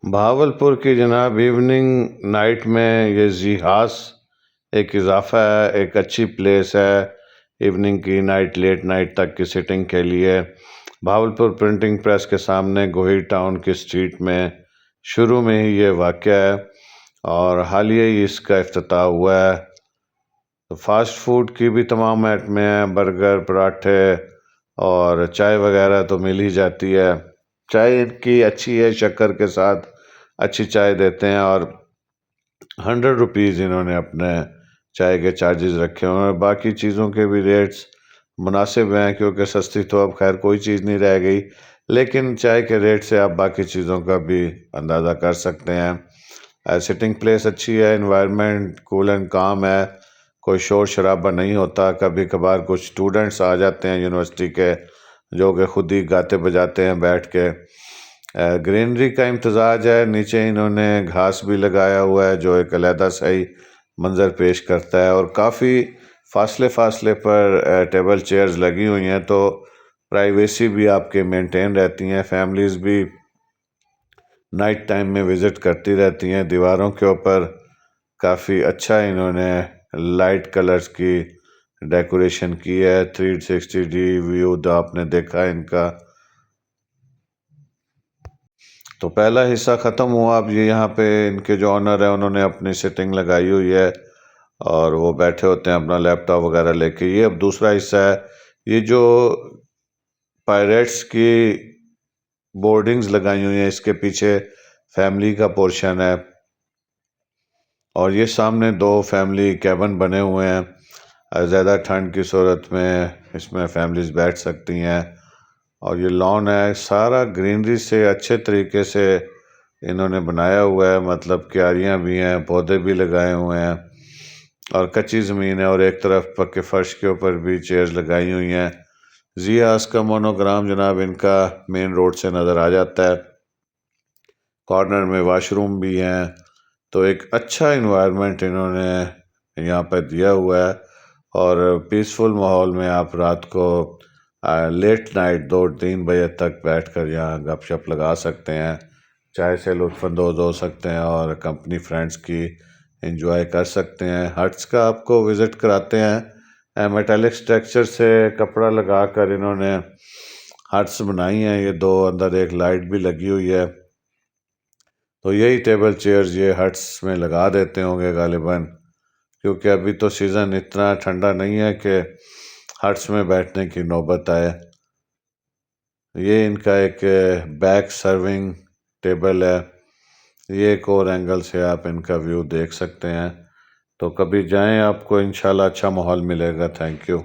بہاولپور کی جناب evening night میں یہ زیحاس ایک اضافہ ہے، ایک اچھی پلیس ہے ایوننگ کی نائٹ، لیٹ نائٹ تک کی سٹنگ کے لیے۔ بہاولپور پرنٹنگ پریس کے سامنے گوہی ٹاؤن کی اسٹریٹ میں شروع میں ہی یہ واقع ہے اور حالیہ ہی اس کا افتتاح ہوا ہے۔ فاسٹ فوڈ کی بھی تمام آئٹمیں ہیں، برگر، پراٹھے اور چائے وغیرہ تو مل ہی جاتی ہے۔ چائے ان کی اچھی ہے، شکر کے ساتھ اچھی چائے دیتے ہیں اور 100 روپیز انہوں نے اپنے چائے کے چارجز رکھے ہوئے ہیں۔ باقی چیزوں کے بھی ریٹس مناسب ہیں کیونکہ سستی تو اب خیر کوئی چیز نہیں رہ گئی، لیکن چائے کے ریٹ سے آپ باقی چیزوں کا بھی اندازہ کر سکتے ہیں۔ سٹنگ پلیس اچھی ہے، انوائرمنٹ کول اینڈ کام ہے، کوئی شور شرابہ نہیں ہوتا۔ کبھی کبھار کچھ اسٹوڈنٹس آ جاتے ہیں یونیورسٹی کے جو کہ خود ہی گاتے بجاتے ہیں بیٹھ کے۔ گرینری کا امتزاج ہے، نیچے انہوں نے گھاس بھی لگایا ہوا ہے جو ایک علیحدہ صحیح منظر پیش کرتا ہے اور کافی فاصلے پر ٹیبل چیئرز لگی ہوئی ہیں تو پرائیویسی بھی آپ کے مینٹین رہتی ہیں۔ فیملیز بھی نائٹ ٹائم میں وزٹ کرتی رہتی ہیں۔ دیواروں کے اوپر کافی اچھا انہوں نے لائٹ کلرز کی ڈیکوریشن کی ہے۔ 360 ڈی ویو آپ نے دیکھا ان کا۔ تو پہلا حصہ ختم ہوا، اب یہ یہاں پہ ان کے جو آنر ہیں انہوں نے اپنی سٹنگ لگائی ہوئی ہے اور وہ بیٹھے ہوتے ہیں اپنا لیپ ٹاپ وغیرہ لے کے۔ یہ اب دوسرا حصہ ہے، یہ جو پائریٹس کی بورڈنگز لگائی ہوئی ہیں اس کے پیچھے فیملی کا پورشن ہے اور یہ سامنے 2 فیملی کیبن بنے ہوئے ہیں۔ زیادہ ٹھنڈ کی صورت میں اس میں فیملیز بیٹھ سکتی ہیں اور یہ لان ہے، سارا گرینری سے اچھے طریقے سے انہوں نے بنایا ہوا ہے، مطلب کیاریاں بھی ہیں، پودے بھی لگائے ہوئے ہیں اور کچی زمین ہے اور ایک طرف پکے فرش کے اوپر بھی چیئرز لگائی ہوئی ہیں۔ زیحاس کا مونوگرام جناب ان کا مین روڈ سے نظر آ جاتا ہے، کارنر میں واش روم بھی ہیں، تو ایک اچھا انوائرمنٹ انہوں نے یہاں پہ دیا ہوا ہے اور پیسفل ماحول میں آپ رات کو لیٹ نائٹ 2-3 بجے تک بیٹھ کر یہاں گپ شپ لگا سکتے ہیں، چائے سے لطف اندوز ہو سکتے ہیں اور کمپنی فرینڈز کی انجوائے کر سکتے ہیں۔ ہٹس کا آپ کو وزٹ کراتے ہیں، میٹالک سٹرکچر سے کپڑا لگا کر انہوں نے ہٹس بنائی ہیں، یہ 2 اندر ایک لائٹ بھی لگی ہوئی ہے، تو یہی ٹیبل چیئرز یہ ہٹس میں لگا دیتے ہوں گے غالباً، کیونکہ ابھی تو سیزن اتنا ٹھنڈا نہیں ہے کہ ہٹس میں بیٹھنے کی نوبت آئے۔ یہ ان کا ایک بیک سرونگ ٹیبل ہے، یہ ایک اور اینگل سے آپ ان کا ویو دیکھ سکتے ہیں، تو کبھی جائیں آپ کو انشاءاللہ اچھا ماحول ملے گا۔ Thank you.